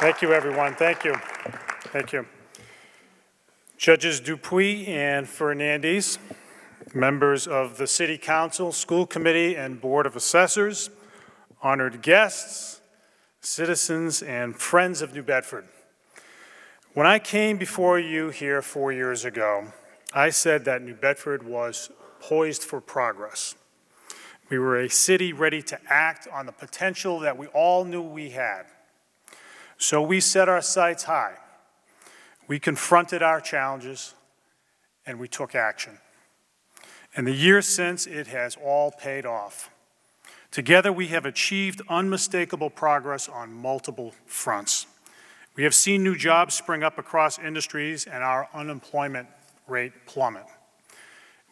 Thank you, everyone. Thank you. Thank you. Judges Dupuy and Fernandez, members of the City Council, School Committee, and Board of Assessors, honored guests, citizens, and friends of New Bedford. When I came before you here 4 years ago, I said that New Bedford was poised for progress. We were a city ready to act on the potential that we all knew we had. So we set our sights high. We confronted our challenges, and we took action. In the years since, it has all paid off. Together, we have achieved unmistakable progress on multiple fronts. We have seen new jobs spring up across industries and our unemployment rate plummet.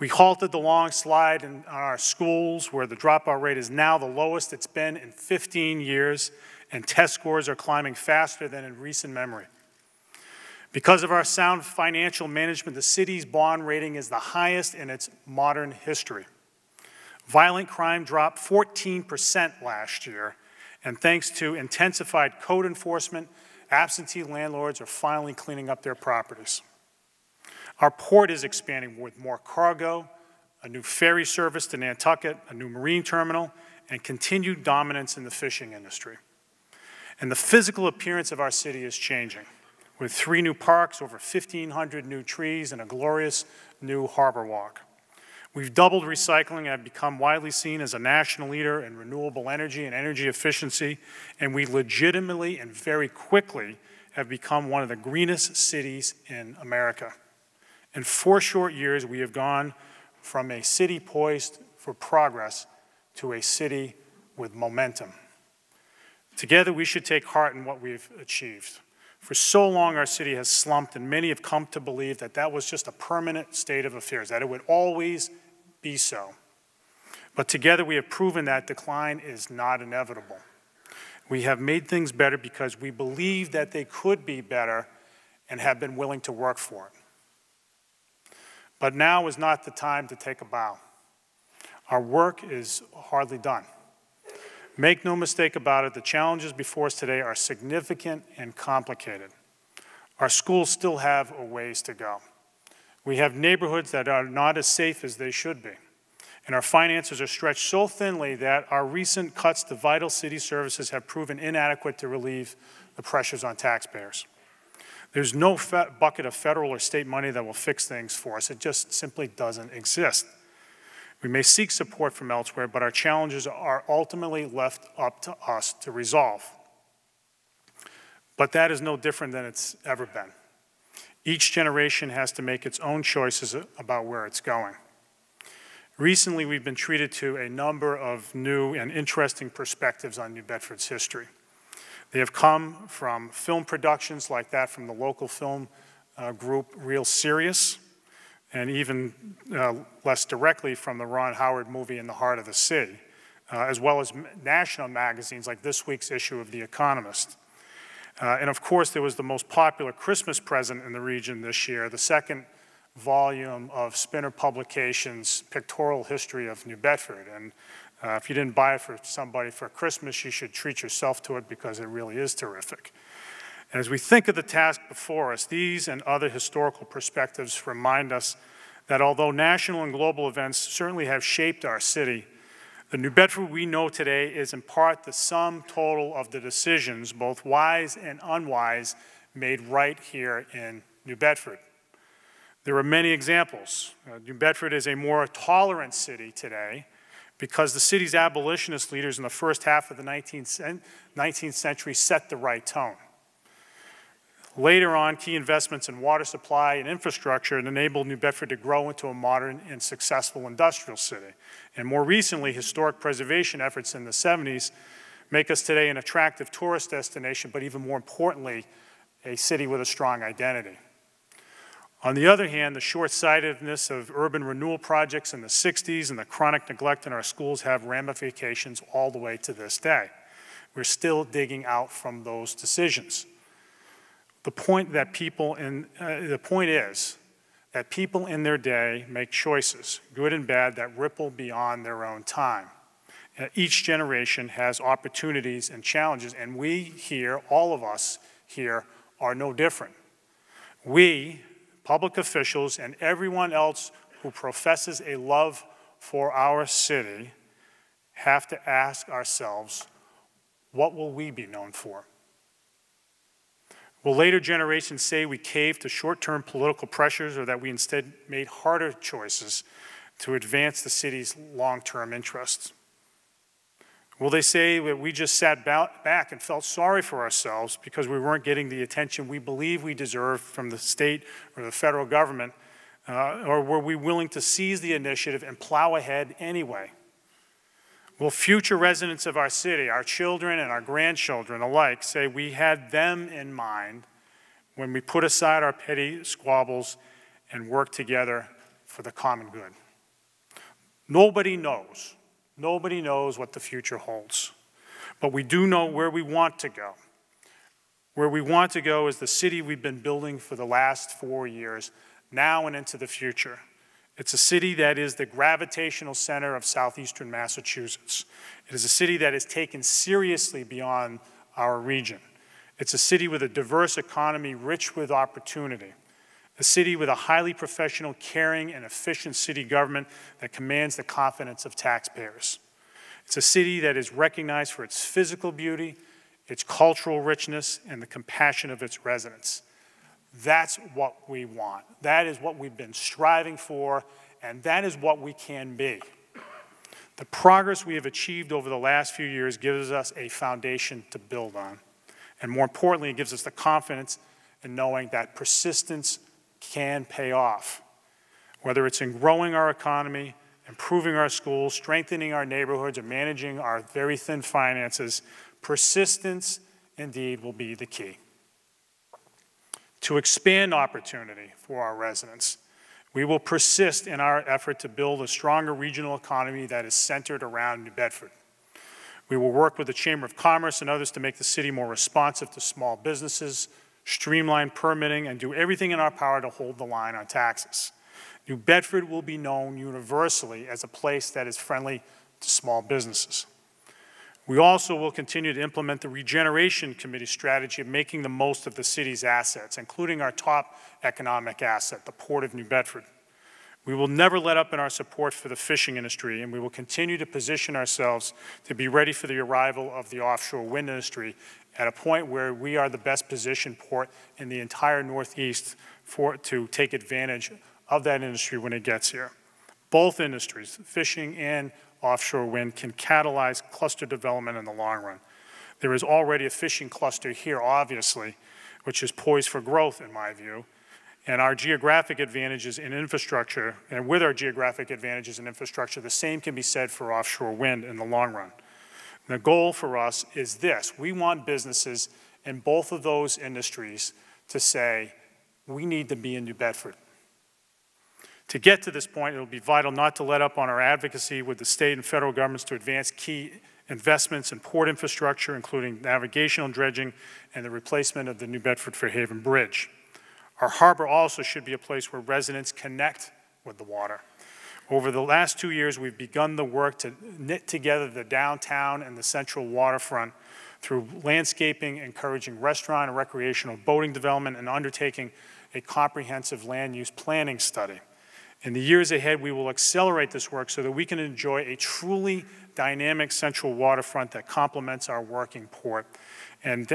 We halted the long slide in our schools, where the dropout rate is now the lowest it's been in 15 years, and test scores are climbing faster than in recent memory. Because of our sound financial management, the city's bond rating is the highest in its modern history. Violent crime dropped 14% last year, and thanks to intensified code enforcement, absentee landlords are finally cleaning up their properties. Our port is expanding with more cargo, a new ferry service to Nantucket, a new marine terminal, and continued dominance in the fishing industry. And the physical appearance of our city is changing, with 3 new parks, over 1,500 new trees, and a glorious new harbor walk. We've doubled recycling and have become widely seen as a national leader in renewable energy and energy efficiency, and we legitimately and very quickly have become one of the greenest cities in America. In 4 short years, we have gone from a city poised for progress to a city with momentum. Together, we should take heart in what we've achieved. For so long, our city has slumped, and many have come to believe that that was just a permanent state of affairs, that it would always be so. But together, we have proven that decline is not inevitable. We have made things better because we believe that they could be better and have been willing to work for it. But now is not the time to take a bow. Our work is hardly done. Make no mistake about it, the challenges before us today are significant and complicated. Our schools still have a ways to go. We have neighborhoods that are not as safe as they should be. And our finances are stretched so thinly that our recent cuts to vital city services have proven inadequate to relieve the pressures on taxpayers. There's no bucket of federal or state money that will fix things for us. It just simply doesn't exist. We may seek support from elsewhere, but our challenges are ultimately left up to us to resolve. But that is no different than it's ever been. Each generation has to make its own choices about where it's going. Recently, we've been treated to a number of new and interesting perspectives on New Bedford's history. They have come from film productions like that from the local film group Real Serious, and even less directly from the Ron Howard movie In the Heart of the City, as well as national magazines like this week's issue of The Economist. And of course, there was the most popular Christmas present in the region this year, the second volume of Spinner Publications' Pictorial History of New Bedford. And if you didn't buy it for somebody for Christmas, you should treat yourself to it because it really is terrific. And as we think of the task before us, these and other historical perspectives remind us that although national and global events certainly have shaped our city, the New Bedford we know today is in part the sum total of the decisions, both wise and unwise, made right here in New Bedford. There are many examples. New Bedford is a more tolerant city today because the city's abolitionist leaders in the first half of the 19th century set the right tone. Later on, key investments in water supply and infrastructure enabled New Bedford to grow into a modern and successful industrial city. And more recently, historic preservation efforts in the 70s make us today an attractive tourist destination, but even more importantly, a city with a strong identity. On the other hand, the short-sightedness of urban renewal projects in the 60s and the chronic neglect in our schools have ramifications all the way to this day. We're still digging out from those decisions. The point is that people in their day make choices, good and bad, that ripple beyond their own time. Each generation has opportunities and challenges, and we here, all of us here are no different. We, public officials, and everyone else who professes a love for our city have to ask ourselves, what will we be known for? Will later generations say we caved to short-term political pressures, or that we instead made harder choices to advance the city's long-term interests? Will they say that we just sat back and felt sorry for ourselves because we weren't getting the attention we believe we deserved from the state or the federal government, or were we willing to seize the initiative and plow ahead anyway? Will future residents of our city, our children and our grandchildren alike, say we had them in mind when we put aside our petty squabbles and worked together for the common good? Nobody knows. Nobody knows what the future holds. But we do know where we want to go. Where we want to go is the city we've been building for the last 4 years, now and into the future. It's a city that is the gravitational center of southeastern Massachusetts. It is a city that is taken seriously beyond our region. It's a city with a diverse economy rich with opportunity. A city with a highly professional, caring, and efficient city government that commands the confidence of taxpayers. It's a city that is recognized for its physical beauty, its cultural richness, and the compassion of its residents. That's what we want. That is what we've been striving for, and that is what we can be. The progress we have achieved over the last few years gives us a foundation to build on. And more importantly, it gives us the confidence in knowing that persistence can pay off. Whether it's in growing our economy, improving our schools, strengthening our neighborhoods, or managing our very thin finances, persistence indeed will be the key. To expand opportunity for our residents, we will persist in our effort to build a stronger regional economy that is centered around New Bedford. We will work with the Chamber of Commerce and others to make the city more responsive to small businesses, streamline permitting, and do everything in our power to hold the line on taxes. New Bedford will be known universally as a place that is friendly to small businesses. We also will continue to implement the Regeneration Committee strategy of making the most of the city's assets, including our top economic asset, the Port of New Bedford. We will never let up in our support for the fishing industry, and we will continue to position ourselves to be ready for the arrival of the offshore wind industry at a point where we are the best positioned port in the entire Northeast to take advantage of that industry when it gets here. Both industries, fishing and offshore wind, can catalyze cluster development in the long run. There is already a fishing cluster here, obviously, which is poised for growth, in my view. And our geographic advantages in infrastructure, and with our geographic advantages in infrastructure, the same can be said for offshore wind in the long run. The goal for us is this: we want businesses in both of those industries to say, we need to be in New Bedford. To get to this point, it will be vital not to let up on our advocacy with the state and federal governments to advance key investments in port infrastructure, including navigational dredging and the replacement of the New Bedford Fairhaven Bridge. Our harbor also should be a place where residents connect with the water. Over the last 2 years, we've begun the work to knit together the downtown and the central waterfront through landscaping, encouraging restaurant and recreational boating development, and undertaking a comprehensive land use planning study. In the years ahead, we will accelerate this work so that we can enjoy a truly dynamic central waterfront that complements our working port and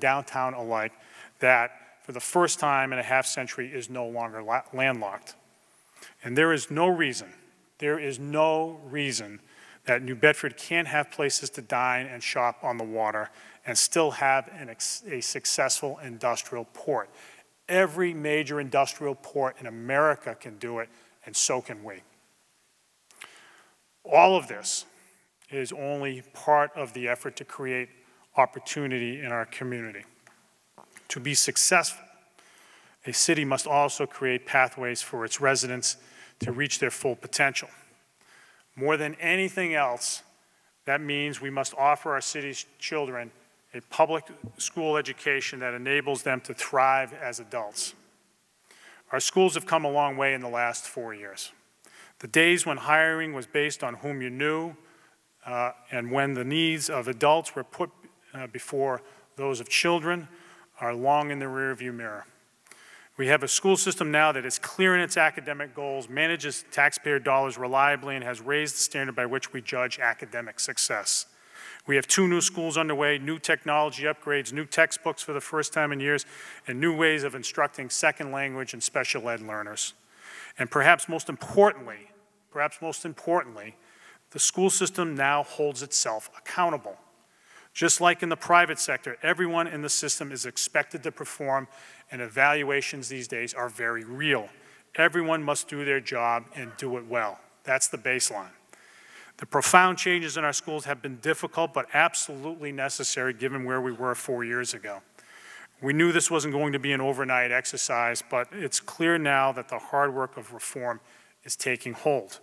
downtown alike, that for the first time in a half century is no longer landlocked. And there is no reason that New Bedford can't have places to dine and shop on the water and still have a successful industrial port. Every major industrial port in America can do it, and so can we. All of this is only part of the effort to create opportunity in our community. To be successful, a city must also create pathways for its residents to reach their full potential. More than anything else, that means we must offer our city's children a public school education that enables them to thrive as adults. Our schools have come a long way in the last 4 years. The days when hiring was based on whom you knew and when the needs of adults were put before those of children, are long in the rearview mirror. We have a school system now that is clear in its academic goals, manages taxpayer dollars reliably, and has raised the standard by which we judge academic success. We have 2 new schools underway, new technology upgrades, new textbooks for the first time in years, and new ways of instructing second language and special ed learners. And perhaps most importantly, the school system now holds itself accountable. Just like in the private sector, everyone in the system is expected to perform, and evaluations these days are very real. Everyone must do their job and do it well. That's the baseline. The profound changes in our schools have been difficult, but absolutely necessary given where we were 4 years ago. We knew this wasn't going to be an overnight exercise, but it's clear now that the hard work of reform is taking hold.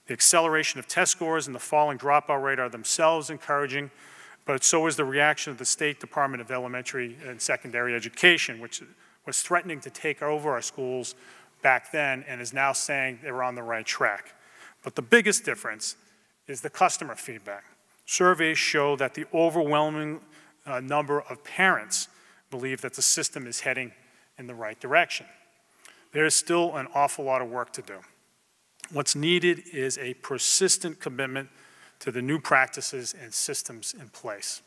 The acceleration of test scores and the falling dropout rate are themselves encouraging, but so is the reaction of the State Department of Elementary and Secondary Education, which was threatening to take over our schools back then and is now saying they were on the right track. But the biggest difference is the customer feedback. Surveys show that the overwhelming number of parents believe that the system is heading in the right direction. There is still an awful lot of work to do. What's needed is a persistent commitment to the new practices and systems in place.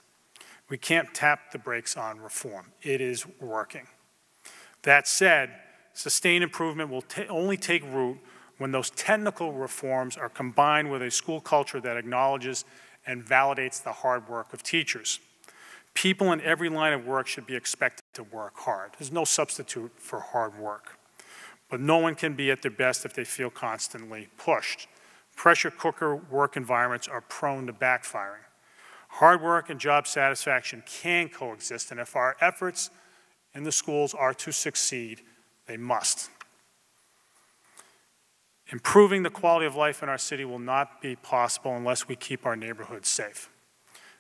We can't tap the brakes on reform. It is working. That said, sustained improvement will only take root when those technical reforms are combined with a school culture that acknowledges and validates the hard work of teachers. People in every line of work should be expected to work hard. There's no substitute for hard work. But no one can be at their best if they feel constantly pushed. Pressure cooker work environments are prone to backfiring. Hard work and job satisfaction can coexist, and if our efforts in the schools are to succeed, they must. Improving the quality of life in our city will not be possible unless we keep our neighborhoods safe.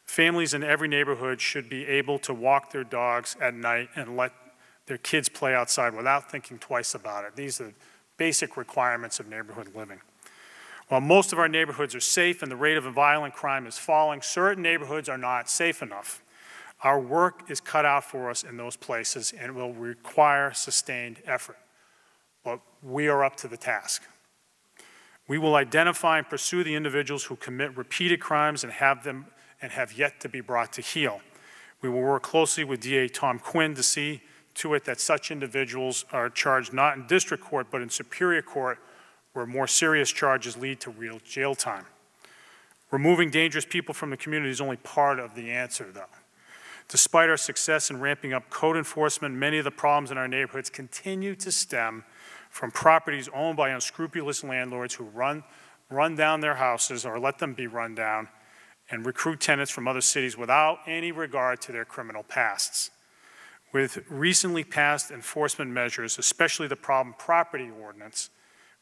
Families in every neighborhood should be able to walk their dogs at night and let their kids play outside without thinking twice about it. These are basic requirements of neighborhood living. While most of our neighborhoods are safe and the rate of violent crime is falling, certain neighborhoods are not safe enough. Our work is cut out for us in those places and will require sustained effort. But we are up to the task. We will identify and pursue the individuals who commit repeated crimes and have yet to be brought to heel. We will work closely with DA Tom Quinn to see to it that such individuals are charged not in district court but in superior court, where more serious charges lead to real jail time. Removing dangerous people from the community is only part of the answer, though. Despite our success in ramping up code enforcement, many of the problems in our neighborhoods continue to stem from properties owned by unscrupulous landlords who run down their houses or let them be run down and recruit tenants from other cities without any regard to their criminal pasts. With recently passed enforcement measures, especially the problem property ordinance,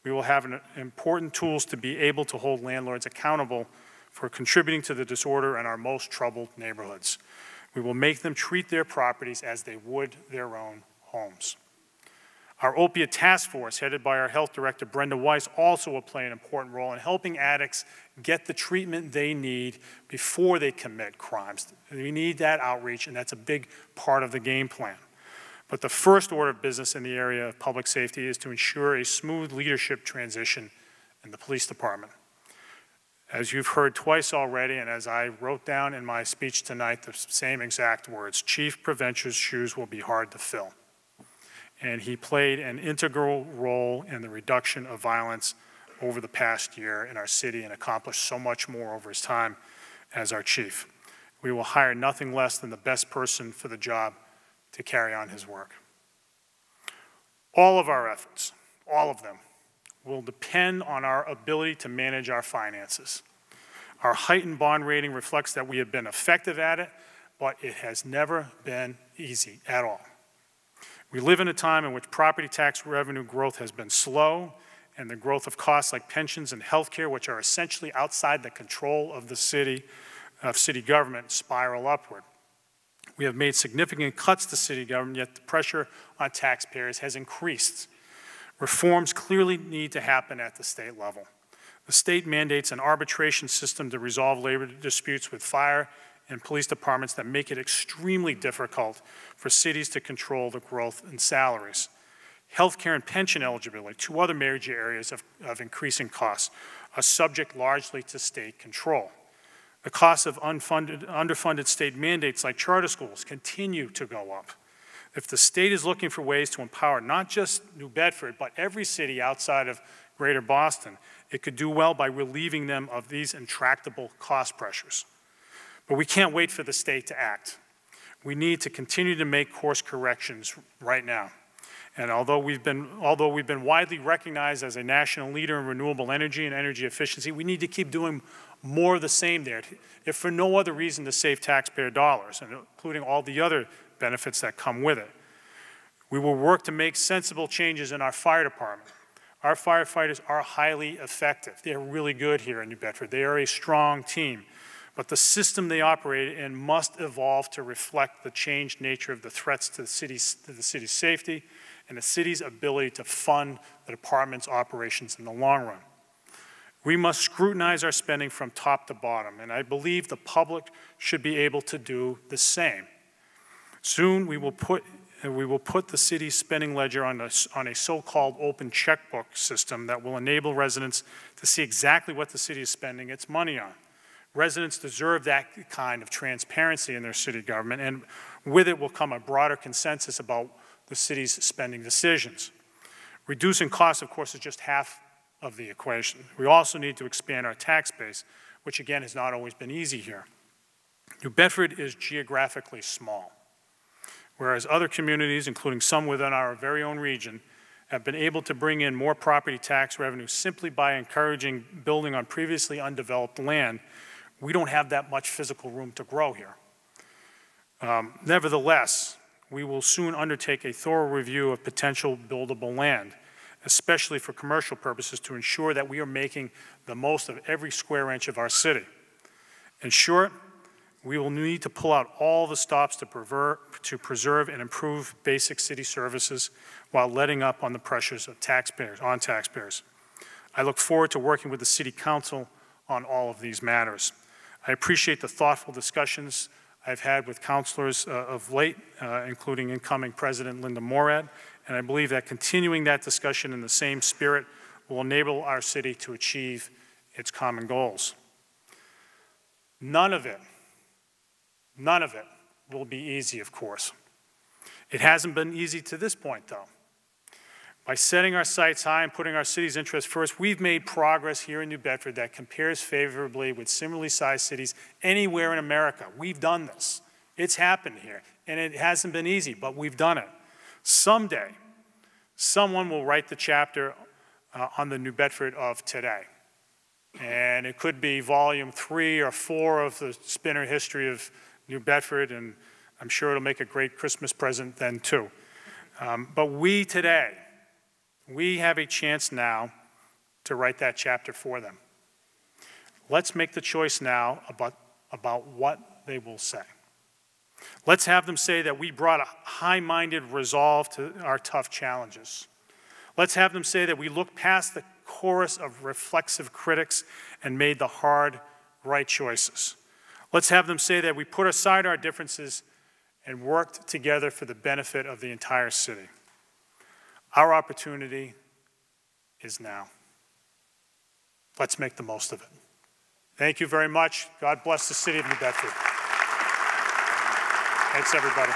we will have important tools to be able to hold landlords accountable for contributing to the disorder in our most troubled neighborhoods. We will make them treat their properties as they would their own homes. Our opiate task force, headed by our health director, Brenda Weiss, also will play an important role in helping addicts get the treatment they need before they commit crimes. We need that outreach, and that's a big part of the game plan. But the first order of business in the area of public safety is to ensure a smooth leadership transition in the police department. As you've heard twice already, and as I wrote down in my speech tonight, the same exact words, Chief Prevention's shoes will be hard to fill. And he played an integral role in the reduction of violence over the past year in our city and accomplished so much more over his time as our chief. We will hire nothing less than the best person for the job to carry on his work. All of our efforts, all of them, will depend on our ability to manage our finances. Our heightened bond rating reflects that we have been effective at it, but it has never been easy at all. We live in a time in which property tax revenue growth has been slow, and the growth of costs like pensions and health care, which are essentially outside the control of the city government, spiral upward. We have made significant cuts to city government, yet the pressure on taxpayers has increased. Reforms clearly need to happen at the state level. The state mandates an arbitration system to resolve labor disputes with fire and police departments that make it extremely difficult for cities to control the growth in salaries. Healthcare and pension eligibility, two other major areas of increasing costs, are subject largely to state control. The costs of underfunded state mandates like charter schools continue to go up. If the state is looking for ways to empower not just New Bedford, but every city outside of Greater Boston, it could do well by relieving them of these intractable cost pressures. But we can't wait for the state to act. We need to continue to make course corrections right now. And although we've been widely recognized as a national leader in renewable energy and energy efficiency, we need to keep doing more of the same there, if for no other reason to save taxpayer dollars, and including all the other benefits that come with it. We will work to make sensible changes in our fire department. Our firefighters are highly effective. They're really good here in New Bedford. They are a strong team. But the system they operate in must evolve to reflect the changed nature of the threats to the city's safety and the city's ability to fund the department's operations in the long run. We must scrutinize our spending from top to bottom, and I believe the public should be able to do the same. Soon we will put the city's spending ledger on a so-called open checkbook system that will enable residents to see exactly what the city is spending its money on. Residents deserve that kind of transparency in their city government, and with it will come a broader consensus about the city's spending decisions. Reducing costs, of course, is just half of the equation. We also need to expand our tax base, which again has not always been easy here. New Bedford is geographically small, whereas other communities, including some within our very own region, have been able to bring in more property tax revenue simply by encouraging building on previously undeveloped land. We don't have that much physical room to grow here. Nevertheless, we will soon undertake a thorough review of potential buildable land, especially for commercial purposes, to ensure that we are making the most of every square inch of our city. In short, we will need to pull out all the stops to preserve and improve basic city services while letting up on the pressures of taxpayers. I look forward to working with the City Council on all of these matters. I appreciate the thoughtful discussions I've had with councilors of late, including incoming President Linda Morad, and I believe that continuing that discussion in the same spirit will enable our city to achieve its common goals. None of it will be easy, of course. It hasn't been easy to this point, though. By setting our sights high and putting our city's interests first, we've made progress here in New Bedford that compares favorably with similarly sized cities anywhere in America. We've done this. It's happened here, and it hasn't been easy, but we've done it. Someday, someone will write the chapter on the New Bedford of today. And it could be volume 3 or 4 of the Spinner history of New Bedford, and I'm sure it'll make a great Christmas present then too. But we today, we have a chance now to write that chapter for them. Let's make the choice now about what they will say. Let's have them say that we brought a high-minded resolve to our tough challenges. Let's have them say that we looked past the chorus of reflexive critics and made the hard, right choices. Let's have them say that we put aside our differences and worked together for the benefit of the entire city. Our opportunity is now. Let's make the most of it. Thank you very much. God bless the city of New Bedford. Thanks, everybody.